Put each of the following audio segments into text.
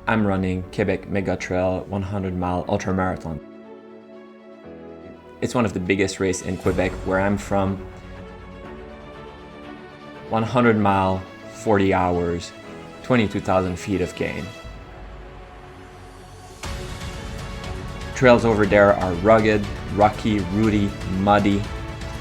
I'm running Quebec Mega Trail 100-mile ultramarathon. It's one of the biggest races in Quebec, where I'm from. 100 mile, 40 hours, 22,000 feet of gain. Trails over there are rugged, rocky, rooty, muddy.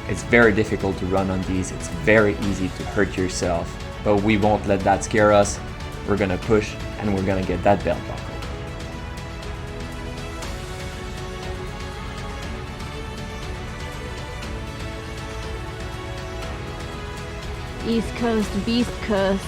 It's very difficult to run on these. It's very easy to hurt yourself, but we won't let that scare us. We're gonna push and we're gonna get that belt buckle. East Coast, Beast Coast.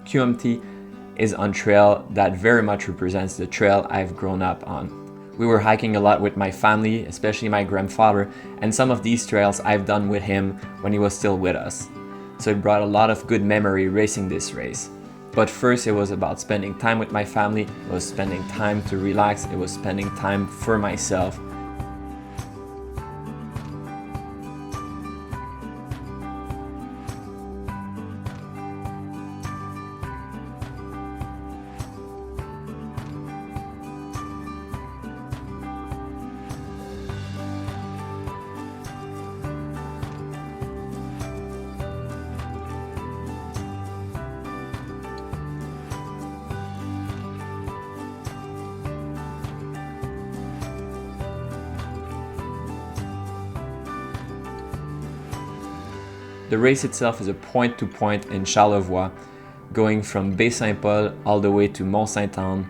QMT is on trail that very much represents the trail I've grown up on. We were hiking a lot with my family, especially my grandfather, and some of these trails I've done with him when he was still with us. So it brought a lot of good memory racing this race. But first it was about spending time with my family, it was spending time to relax, it was spending time for myself. The race itself is a point-to-point in Charlevoix, going from Baie-Saint-Paul all the way to Mont Saint-Anne,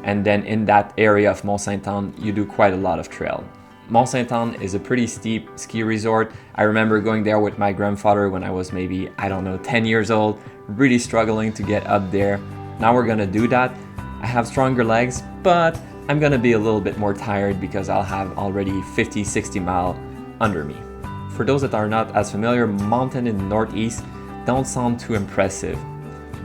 and then in that area of Mont Saint-Anne you do quite a lot of trail. Mont Saint-Anne is a pretty steep ski resort. I remember going there with my grandfather when I was maybe, 10 years old, really struggling to get up there. Now we're gonna do that. I have stronger legs, but I'm gonna be a little bit more tired because I'll have already 50-60 miles under me. For those that are not as familiar, mountains in the northeast don't sound too impressive.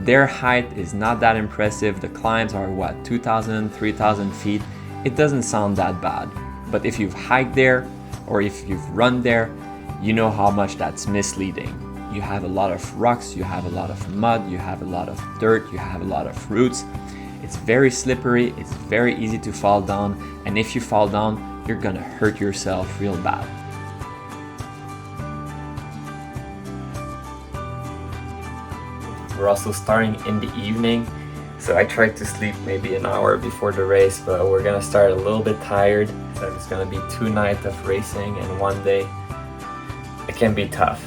Their height is not that impressive. The climbs are 2,000, 3,000 feet. It doesn't sound that bad. But if you've hiked there or if you've run there, you know how much that's misleading. You have a lot of rocks, you have a lot of mud, you have a lot of dirt, you have a lot of roots. It's very slippery, it's very easy to fall down, and if you fall down, you're gonna hurt yourself real bad. We're also starting in the evening, so I tried to sleep maybe an hour before the race, but we're gonna start a little bit tired. So it's gonna be 2 nights of racing and 1 day. It can be tough.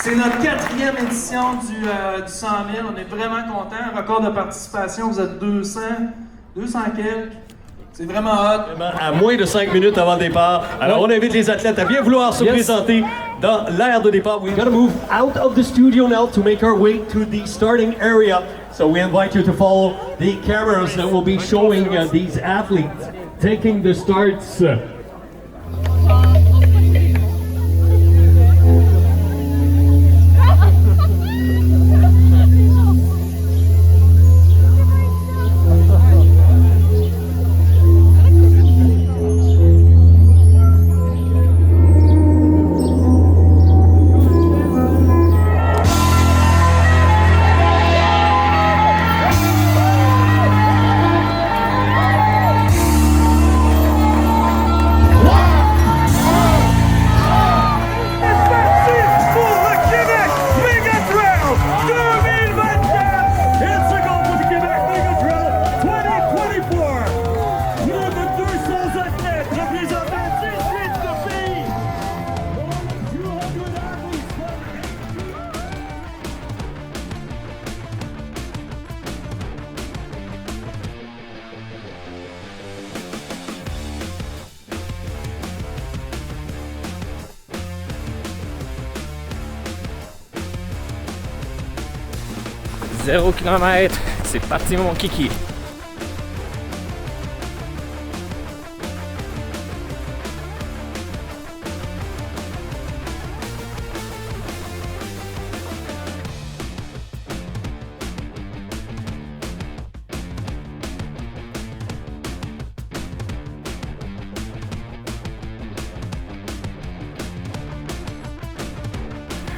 C'est notre 4e édition du 100 000. On est vraiment contents. Record de participation, vous êtes 200 quelques. C'est vraiment hot. À moins de 5 minutes avant le départ. Alors, on invite les athlètes à bien vouloir se présenter dans l'aire de départ. We've got to move out of the studio now to make our way to the starting area. So we invite you to follow the cameras that will be showing these athletes taking the starts. 0 km, c'est parti mon kiki.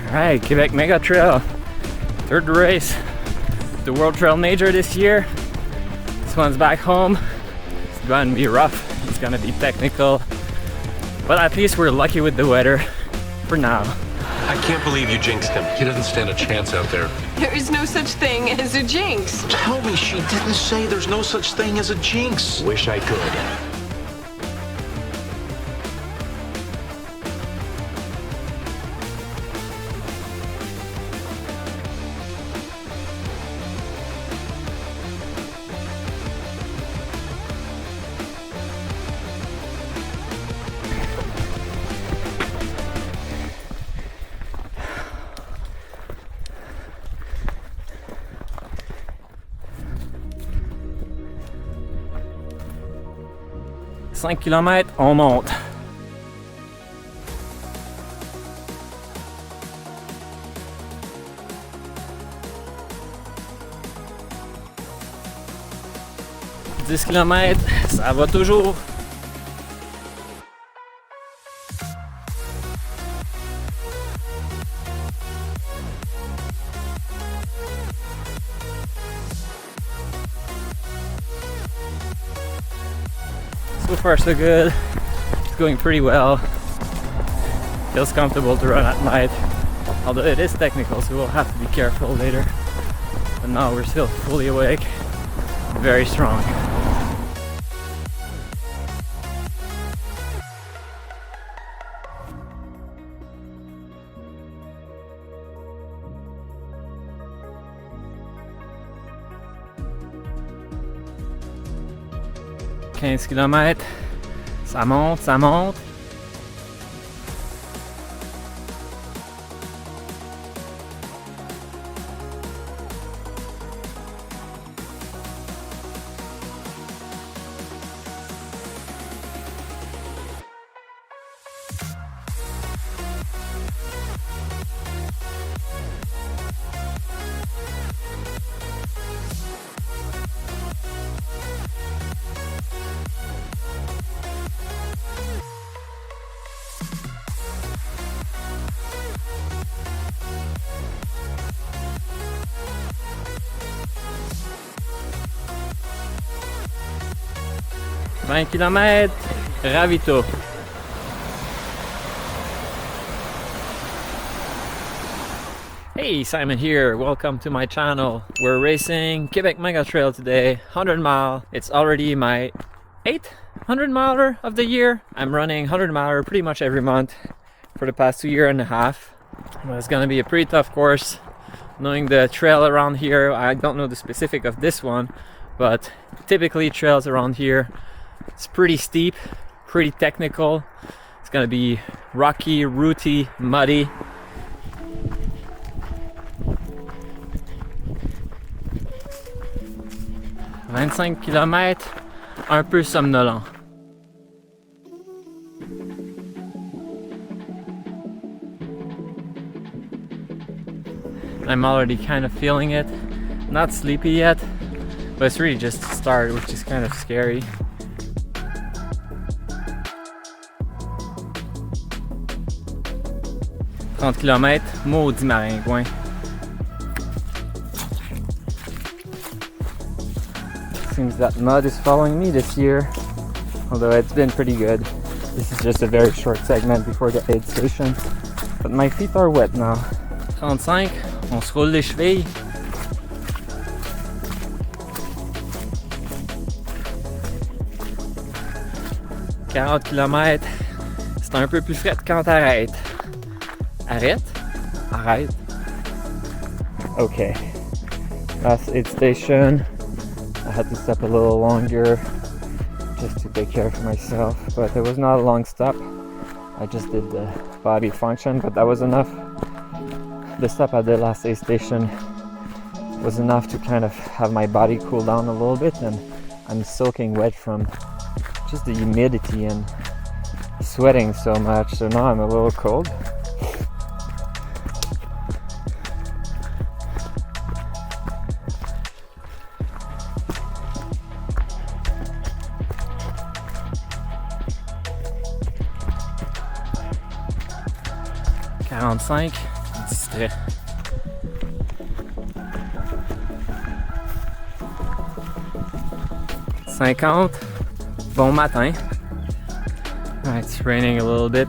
Alright, Quebec Mega Trail, third race, the World Trail Major this year. This one's back home. It's going to be rough, it's going to be technical, but at least we're lucky with the weather for now. I can't believe you jinxed him. He doesn't stand a chance out there. There is no such thing as a jinx. Tell me she didn't say there's no such thing as a jinx. Wish I could. 5 km, on monte. « 10 km, ça va toujours. » So far so good, it's going pretty well, feels comfortable to run at night, although it is technical so we'll have to be careful later, but now we're still fully awake, very strong. « 15 km, ça monte, ça monte. » « 20 km, ravito. » Hey, Simon here, welcome to my channel. We're racing Quebec Mega Trail today, 100 mile. It's already my 8th 100 miler of the year. I'm running 100 miler pretty much every month for the past 2.5 years. Well, it's gonna be a pretty tough course. Knowing the trail around here, I don't know the specific of this one, but typically trails around here, it's pretty steep, pretty technical. It's gonna be rocky, rooty, muddy. « 25 km, un peu somnolent. » I'm already kind of feeling it. Not sleepy yet, but it's really just the start, which is kind of scary. « 30 km, maudit maringouin. » Seems that mud is following me this year, although it's been pretty good. This is just a very short segment before the aid station, but my feet are wet now. 35, on se roule les chevilles. « 40 km, c'est un peu plus frais quand t'arrêtes. » Arrête? Arrête. Okay, last aid station. I had to stop a little longer just to take care of myself, but it was not a long stop. I just did the body function, but that was enough. The stop at the last aid station was enough to kind of have my body cool down a little bit, and I'm soaking wet from just the humidity and sweating so much, so now I'm a little cold. Distrait. Bon matin. It's raining a little bit,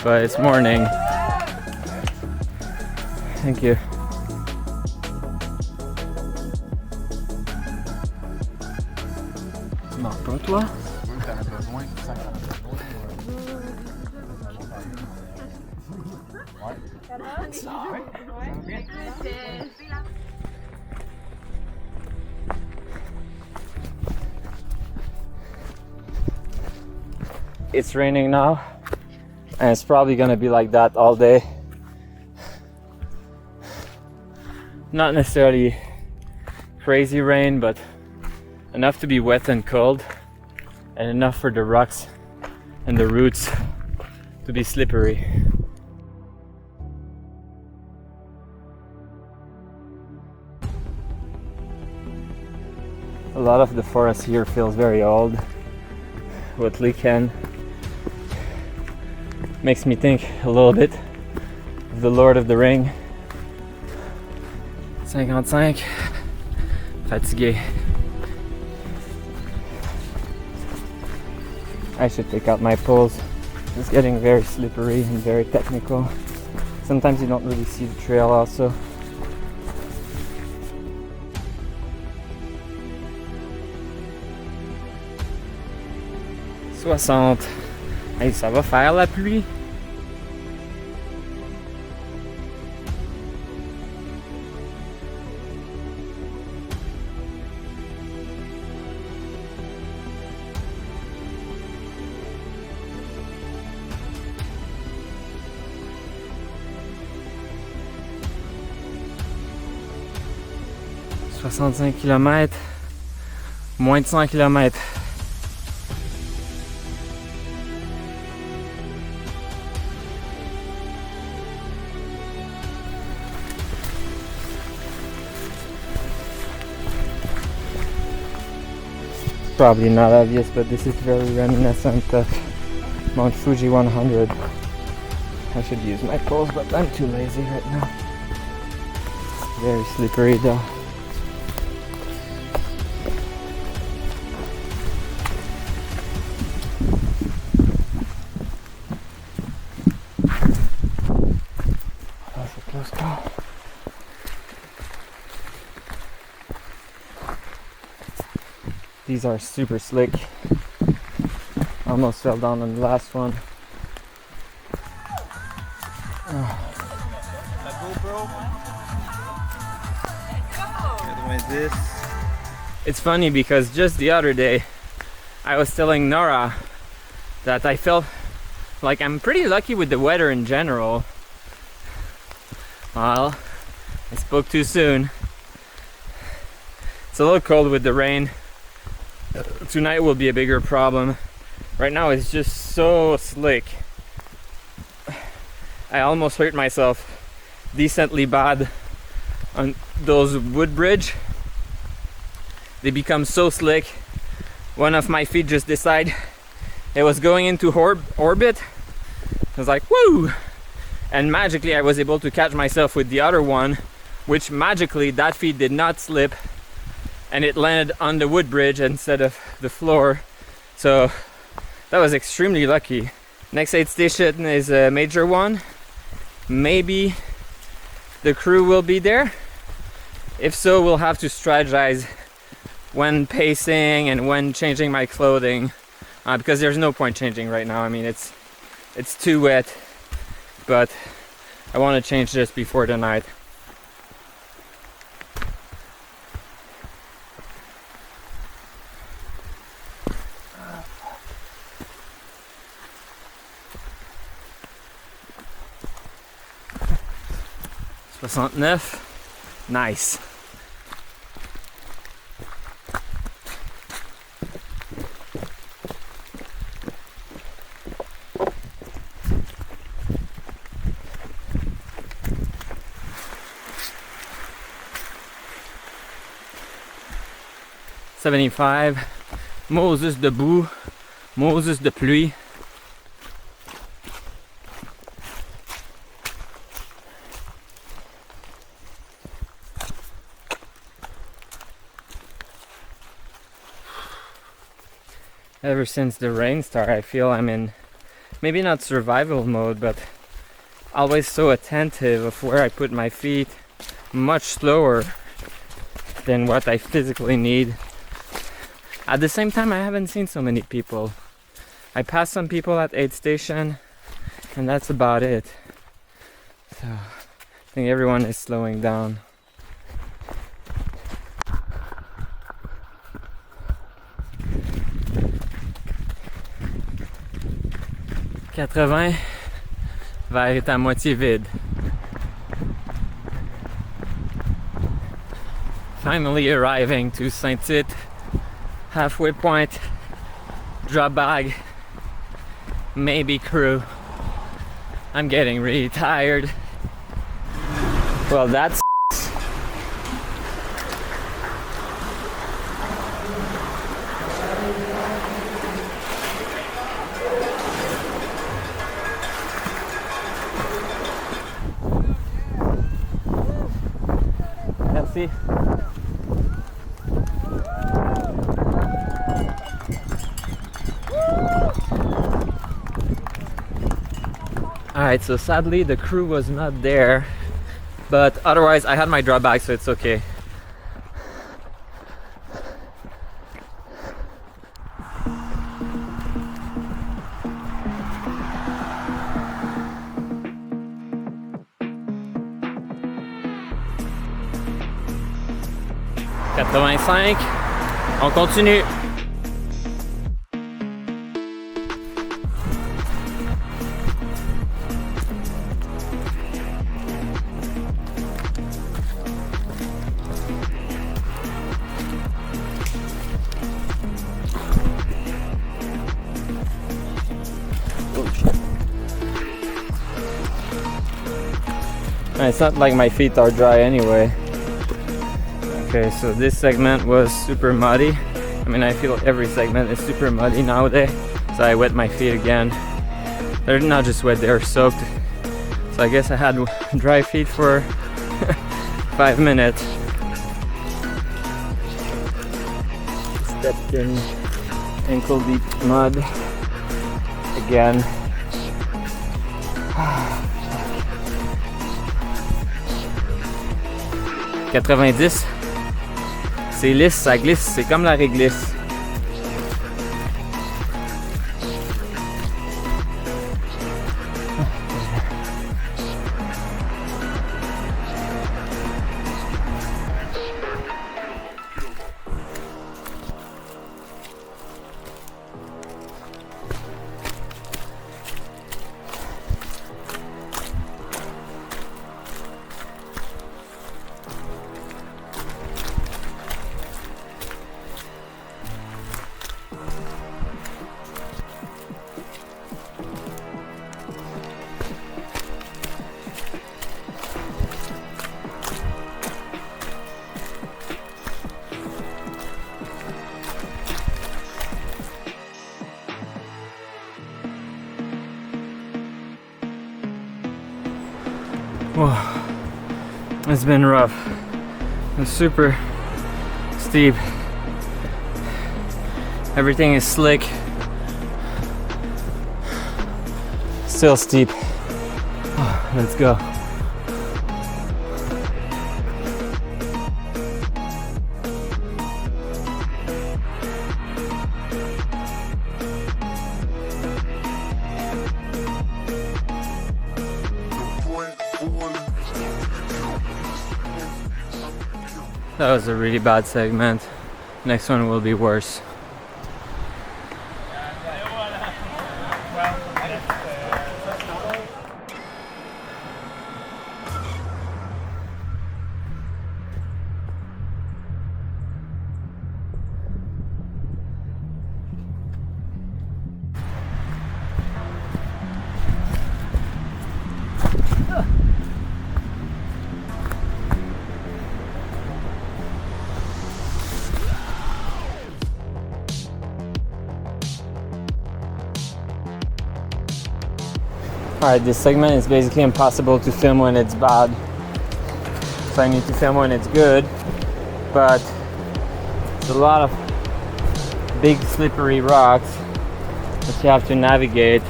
but it's morning. Thank you. Tu manques pas, toi? It's raining now, and it's probably gonna be like that all day. Not necessarily crazy rain, but enough to be wet and cold, and enough for the rocks and the roots to be slippery. A lot of the forest here feels very old, with lichen. Makes me think a little bit of the Lord of the Ring. 55, fatigué. I should take out my poles. It's getting very slippery and very technical. Sometimes you don't really see the trail also. Hey, ça va faire la pluie? « 65 km, moins de 100 km. Probably not obvious, but this is very reminiscent of Mount Fuji 100. I should use my poles, but I'm too lazy right now. Very slippery though. That's a close call. These are super slick. Almost fell down on the last one. It's funny because just the other day I was telling Nora that I felt like I'm pretty lucky with the weather in general. Well, I spoke too soon. It's a little cold with the rain. Tonight will be a bigger problem. Right now it's just so slick. I almost hurt myself decently bad on those wood bridge. They become so slick. One of my feet just decided it was going into orbit. I was like, woo! And magically I was able to catch myself with the other one, which magically that feet did not slip. And it landed on the wood bridge instead of the floor, so that was extremely lucky. Next aid station is a major one. Maybe the crew will be there. If so, we'll have to strategize when pacing and when changing my clothing, because there's no point changing right now. I mean, it's too wet, but I want to change just before the night. Nice. $75. Moses debout. Moses de pluie. Ever since the rain started, I feel I'm in maybe not survival mode, but always so attentive of where I put my feet, much slower than what I physically need. At the same time, I haven't seen so many people. I passed some people at aid station, and that's about it. So I think everyone is slowing down. $80, verre est à moitié vide. Finally arriving to Saint-Tite, halfway point, drop bag, maybe crew. I'm getting really tired. Well, that's Merci. Alright, so sadly the crew was not there, but otherwise I had my drop bag, so it's okay. $85, on continue. It's not like my feet are dry anyway. Okay, so this segment was super muddy. I mean, I feel every segment is super muddy nowadays. So I wet my feet again. They're not just wet, they're soaked. So I guess I had dry feet for 5 minutes. Stepped in ankle deep mud again. $90. C'est lisse, ça glisse, c'est comme la réglisse. Whoa, it's been rough. It's super steep. Everything is slick. Still steep. Oh, let's go. That was a really bad segment. Next one will be worse. Alright, this segment is basically impossible to film when it's bad. So I need to film when it's good. But it's a lot of big slippery rocks that you have to navigate.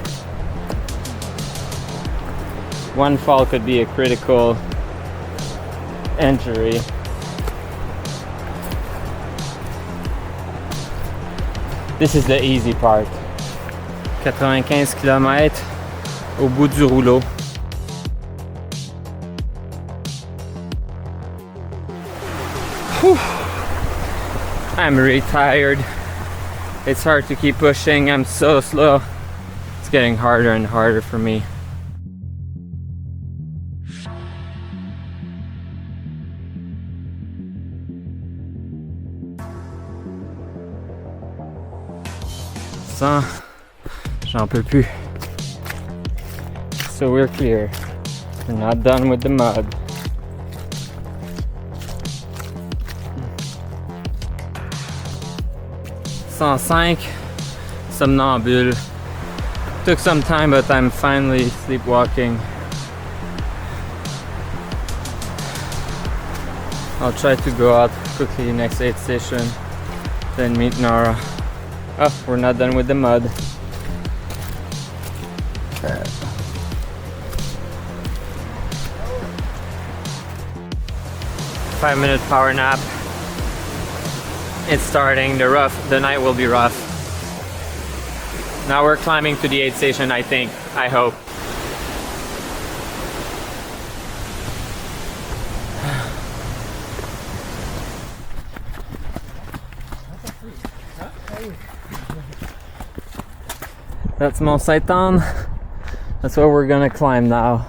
One fall could be a critical injury. This is the easy part. 95 km au bout du rouleau. Whew. I'm really tired. It's hard to keep pushing. I'm so slow. It's getting harder and harder for me. Ça, j'en peux plus. So we're clear. We're not done with the mud. $105, somnambule. Took some time, but I'm finally sleepwalking. I'll try to go out quickly next aid station, then meet Nora. Oh, we're not done with the mud. Five-minute power nap. It's starting. The night will be rough. Now we're climbing to the aid station, I think. I hope. That's Mont Saint-Anne. That's what we're gonna climb now.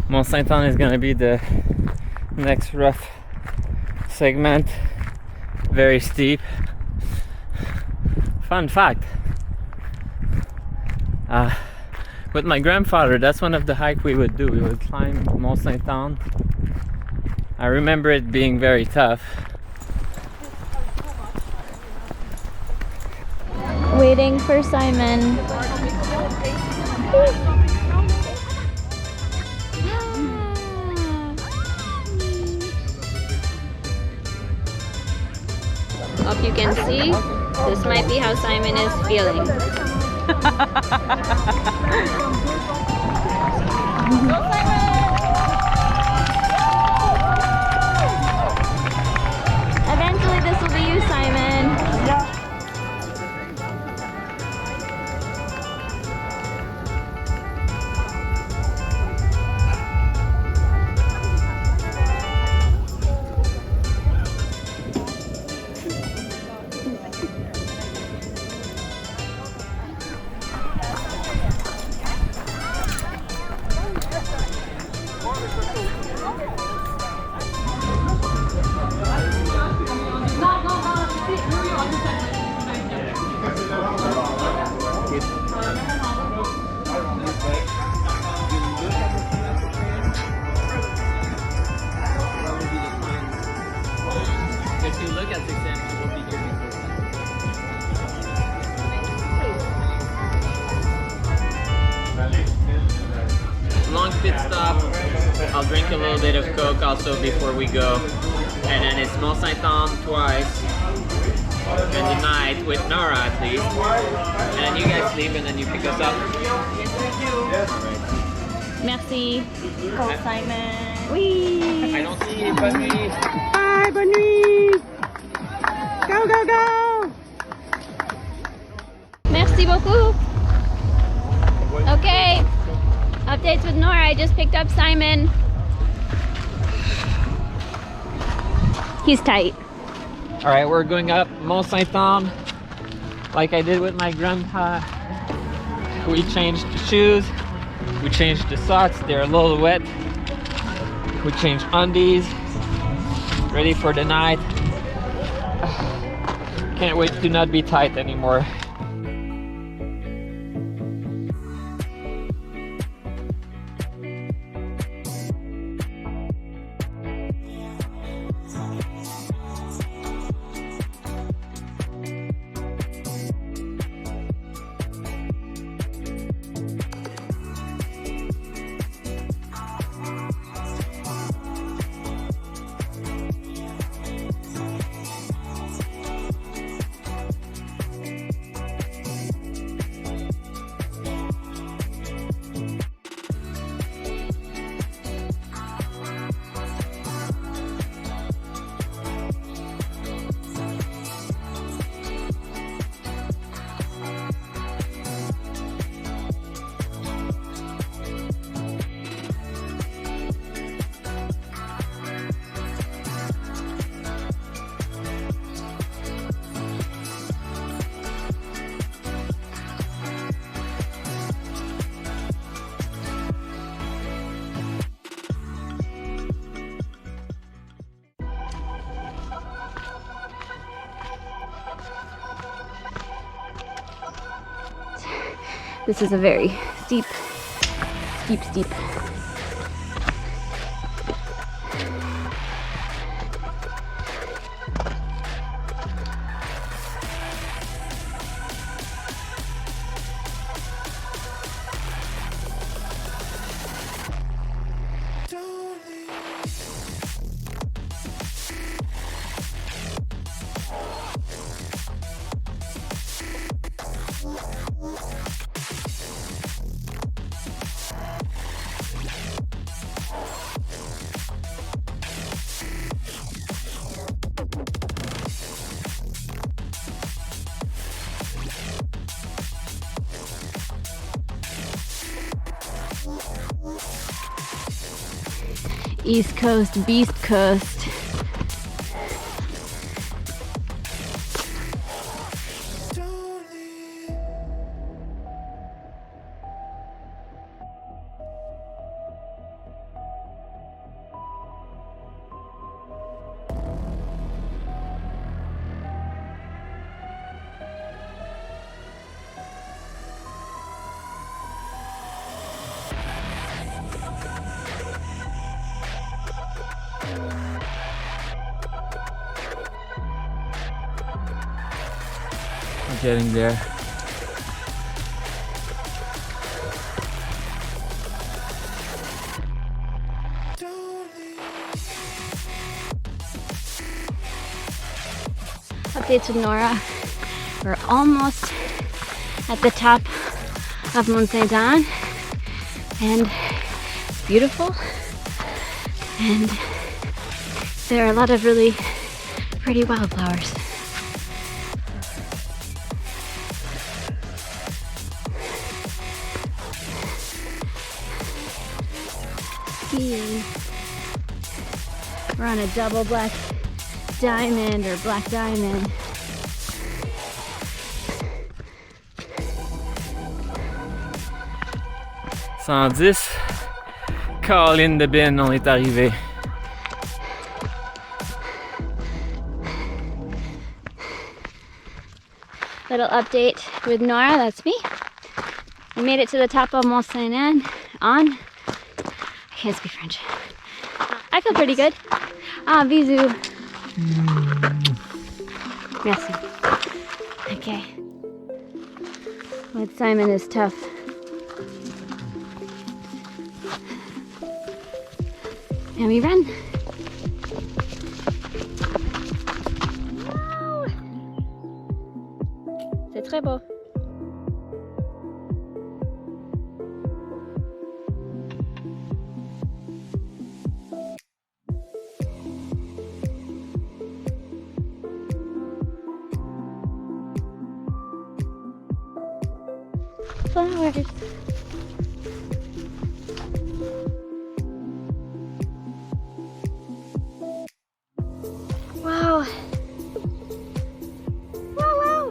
Mont Saint-Anne is gonna be the next rough segment. Very steep. Fun fact. With my grandfather, that's one of the hikes we would do. We would climb Mont Saint-Anne. I remember it being very tough. Waiting for Simon. Hope you can see. This might be how Simon is feeling. Eventually this will be you, Simon. If you look at the example, we'll be here before. Long pit stop. I'll drink a little bit of Coke also before we go. And then it's Mont Saint-Anne twice. And the night with Nora at least. And then you guys sleep and then you pick us up. Alright. Merci. Call Simon. Oui. I don't see you, bonne nuit. Bye, bonne nuit. Go, go, go. Merci beaucoup. Okay. Updates with Nora. I just picked up Simon. He's tight. Alright, we're going up Mont Saint-Anne like I did with my grandpa. We changed the shoes. We changed the socks. They're a little wet. We changed undies. Ready for the night. Can't wait to not be tight anymore. This is a very steep. East Coast, Beast Coast. Getting there. Updates with Nora. We're almost at the top of Mont Saint-Anne, and it's beautiful, and there are a lot of really pretty wildflowers. Skiing. We're on a double black diamond or black diamond. Colline de Bin, on est arrivé. Little update with Nora, that's me. We made it to the top of Mont Saint-Anne I can't speak French. I feel pretty good. Ah, bisous. Merci. Okay. With Simon is tough. And we run. Wow. C'est très beau. Flowers. Wow. Wow, wow.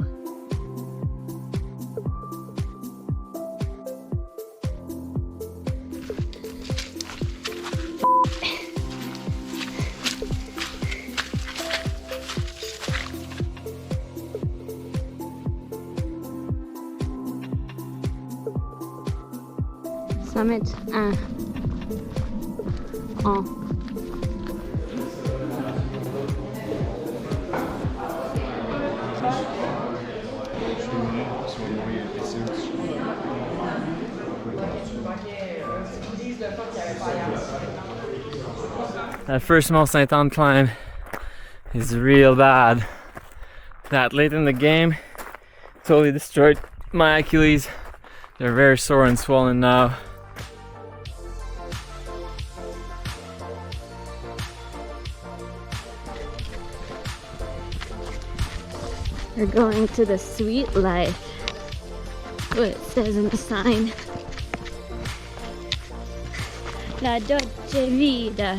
Summit 1. That first Mont Saint-Anne climb is real bad. That late in the game totally destroyed my Achilles. They're very sore and swollen now. We're going to the sweet life. What it says in the sign. La dolce vita.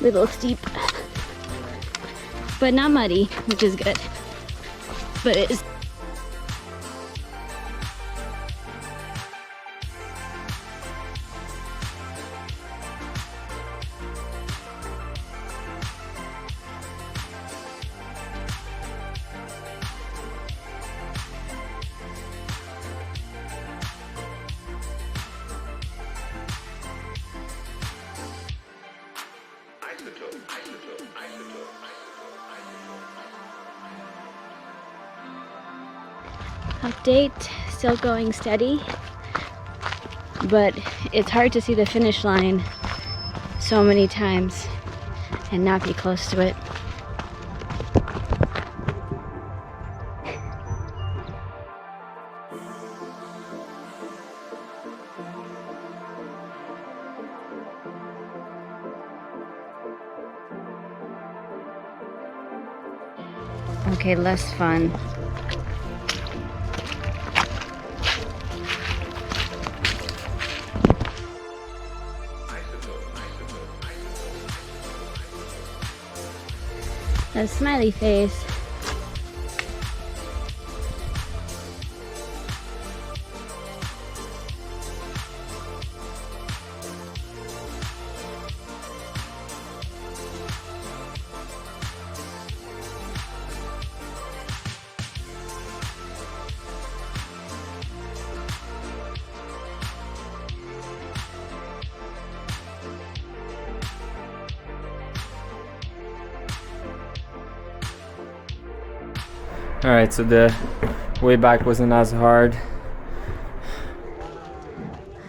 Little steep, but not muddy, which is good. But it's Update, still going steady, but it's hard to see the finish line so many times and not be close to it. Okay, less fun. A smiley face. Alright, so the way back wasn't as hard.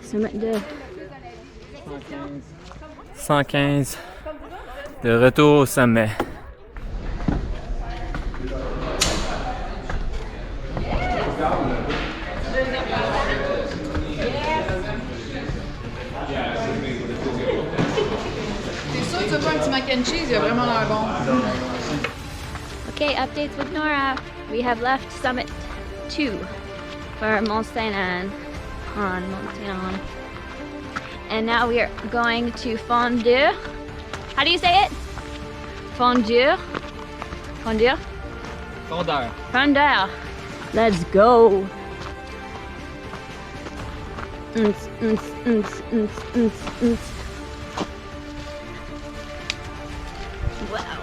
Sommet de 115 de retour au sommet. T'es sûr que tu veux pas un petit mac and cheese? Il a vraiment l'air bon. Okay, updates with Nora. We have left summit 2 for Mont Saint-Anne on Mont Saint-Anne. And now we are going to Fondue. How do you say it? Fondue? Fondue? Fondeur. Fondue. Let's go. Wow.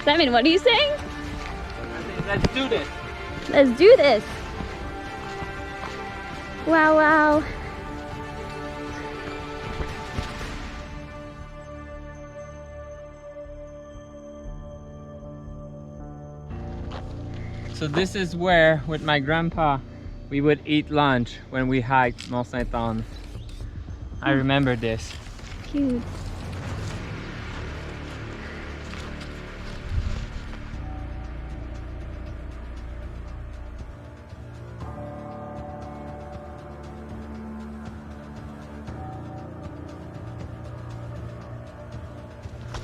Simon, what are you saying? Let's do this. Let's do this. Wow, wow. So this is where, with my grandpa, we would eat lunch when we hiked Mont Saint-Anne. I remember this. Cute.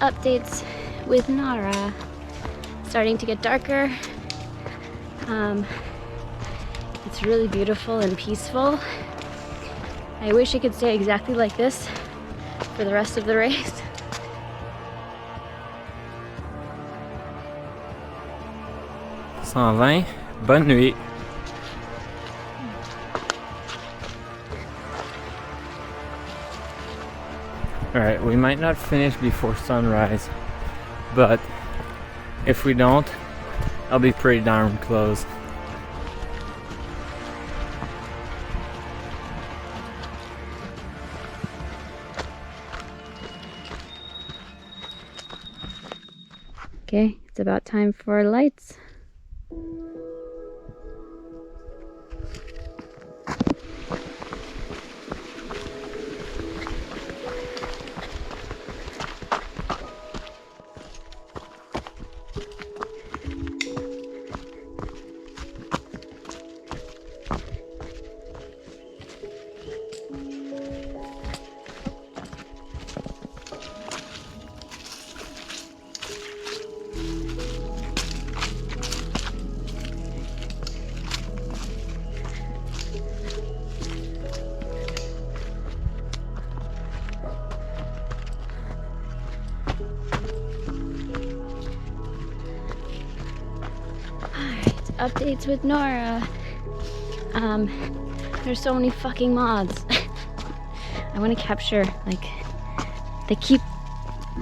Updates with Nara. Starting to get darker. It's really beautiful and peaceful. I wish it could stay exactly like this for the rest of the race. Bonne nuit. Alright, we might not finish before sunrise, but if we don't, I'll be pretty darn close. Okay, it's about time for lights. Updates with Nora. There's so many fucking moths. I want to capture, like, they keep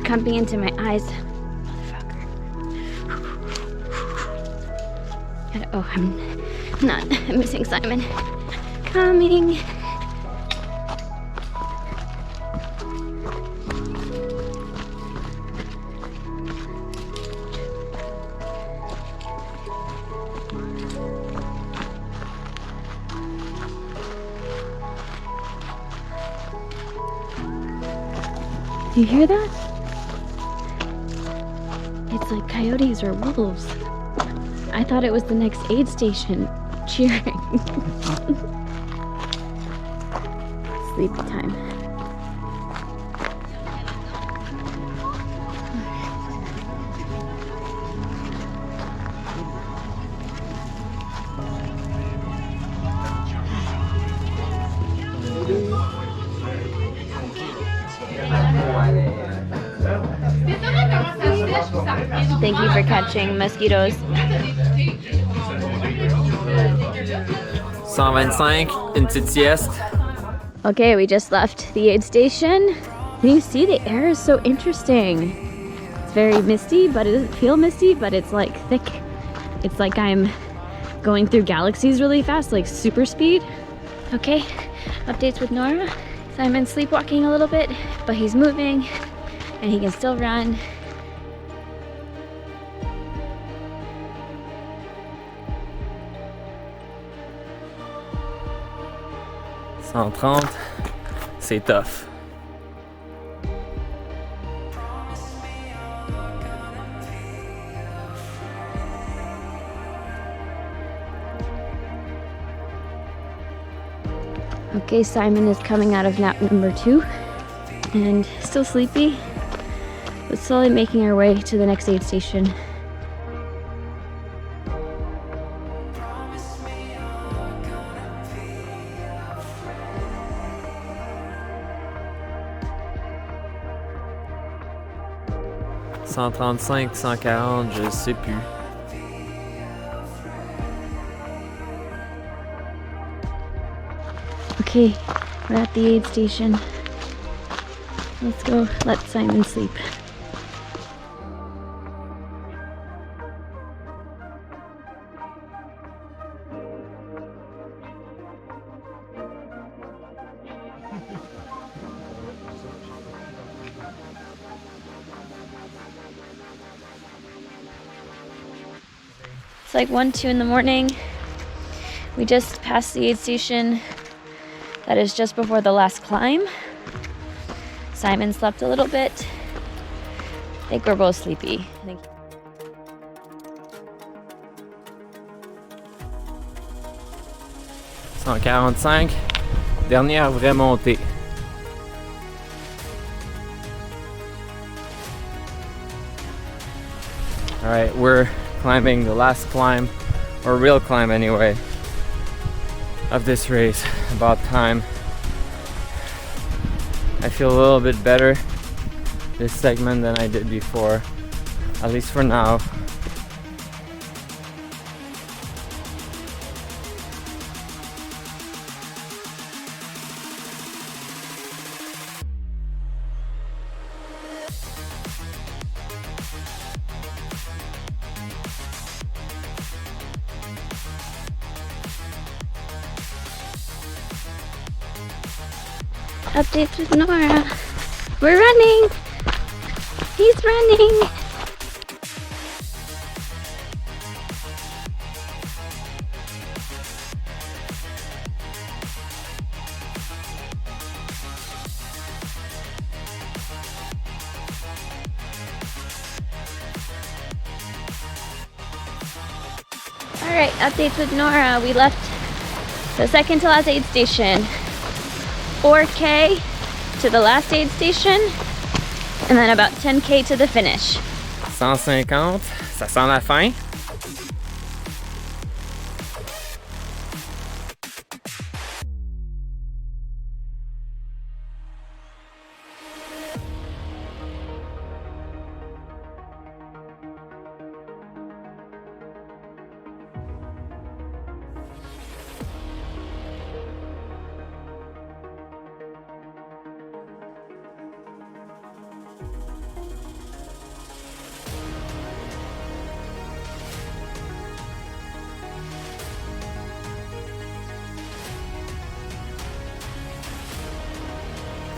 coming into my eyes. Motherfucker. Oh, I'm missing Simon. You hear that? It's like coyotes or wolves. I thought it was the next aid station cheering. Sleepy time. Thank you for catching mosquitoes. 125, une petite sieste. Okay, we just left the aid station. Can you see the air is so interesting? It's very misty, but it doesn't feel misty, but it's like thick. It's like I'm going through galaxies really fast, like super speed. Okay, updates with Nora. Simon's sleepwalking a little bit, but he's moving and he can still run. .130, c'est tough. Okay, Simon is coming out of nap number 2 and still sleepy, but slowly making our way to the next aid station. .135, 140, je sais plus. Okay, we're at the aid station. Let's go let Simon sleep. It's like 1, 2 in the morning. We just passed the aid station. That is just before the last climb. Simon slept a little bit. I think we're both sleepy. 145, dernière vraie montée. Alright, we're climbing the last climb, or real climb anyway, of this race. About time. I feel a little bit better this segment than I did before, at least for now. Updates with Nora. We're running. He's running. All right, updates with Nora. We left the second to last aid station. 4K to the last aid station, and then about 10K to the finish. 150, ça sent la fin.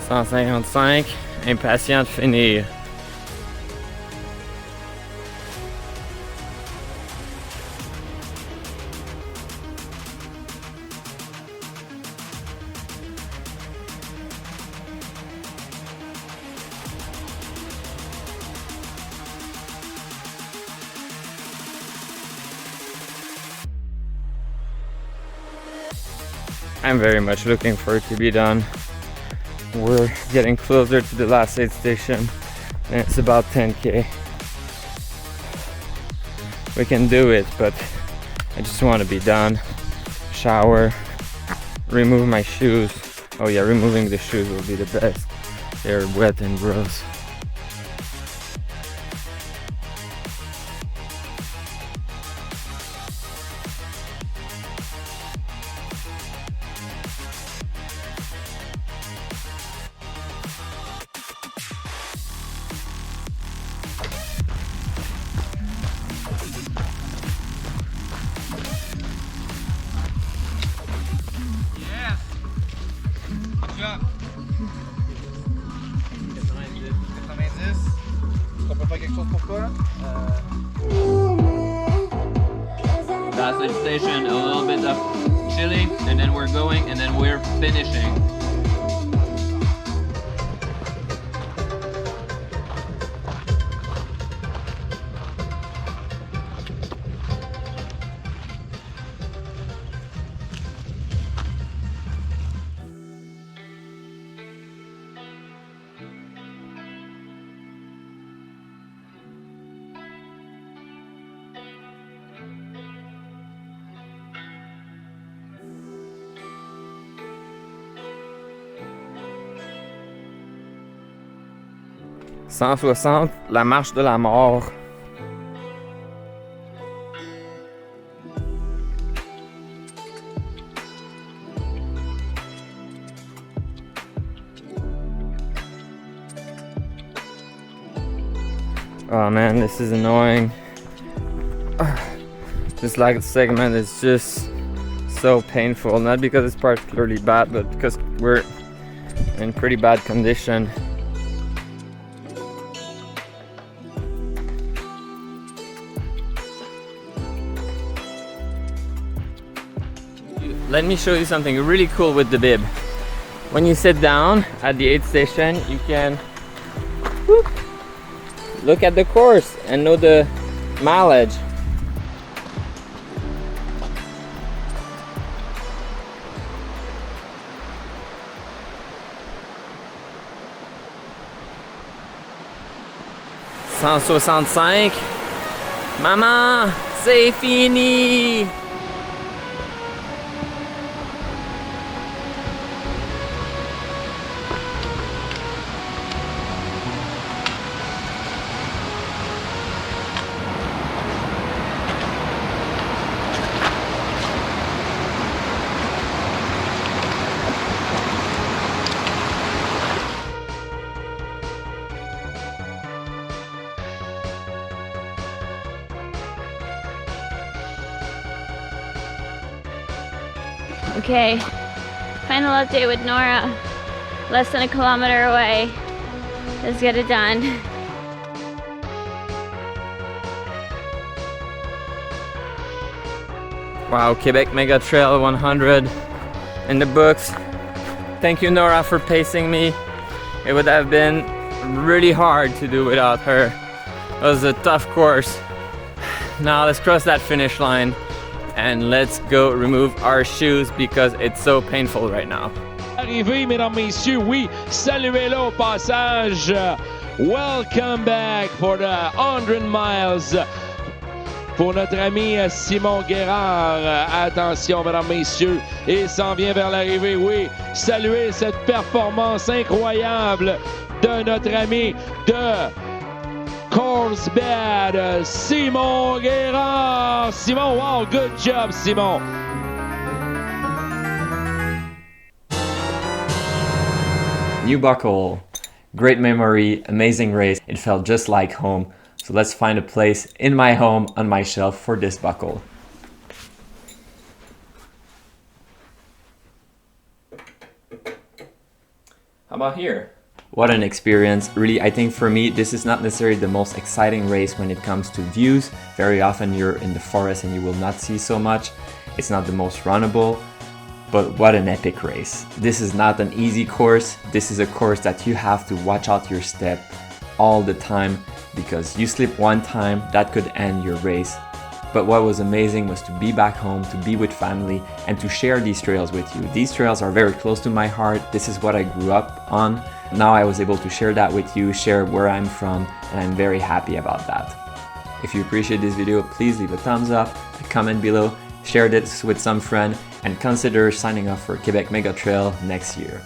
« 155, impatient de finir. » I'm very much looking for it to be done. We're getting closer to the last aid station and it's about 10k. We can do it, but I just want to be done. Shower, remove my shoes. Oh yeah, removing the shoes will be the best. They're wet and gross. Last aid station, a little bit of chili, and then we're going, and then we're finishing. « 160, la marche de la mort. » Oh man, this is annoying. This last segment is just so painful. Not because it's particularly bad, but because we're in pretty bad condition. Let me show you something really cool with the bib. When you sit down at the aid station, you can look at the course and know the mileage. $165. Maman, c'est fini! Okay, final update with Nora. Less than a kilometer away. Let's get it done. Wow, Quebec Mega Trail 100 in the books. Thank you, Nora, for pacing me. It would have been really hard to do without her. It was a tough course. Now let's cross that finish line and let's go remove our shoes because it's so painful right now. Arrivé, mesdames, messieurs, oui, saluez-le au passage. Welcome back for the 100 miles. Pour notre ami Simon Guérard, attention, mesdames, messieurs, il s'en vient vers l'arrivée, oui. Saluez cette performance incroyable de notre ami de Carlsbad, Simon Guérard. Simon, wow, good job, Simon. New buckle, great memory, amazing race. It felt just like home. So let's find a place in my home on my shelf for this buckle. How about here? What an experience. Really, I think for me, this is not necessarily the most exciting race when it comes to views. Very often you're in the forest and you will not see so much. It's not the most runnable, but what an epic race. This is not an easy course. This is a course that you have to watch out your step all the time because you slip one time, that could end your race. But what was amazing was to be back home, to be with family, and to share these trails with you. These trails are very close to my heart. This is what I grew up on. Now I was able to share that with you, share where I'm from, and I'm very happy about that. If you appreciate this video, please leave a thumbs up, a comment below, share this with some friend, and consider signing up for Quebec Mega Trail next year.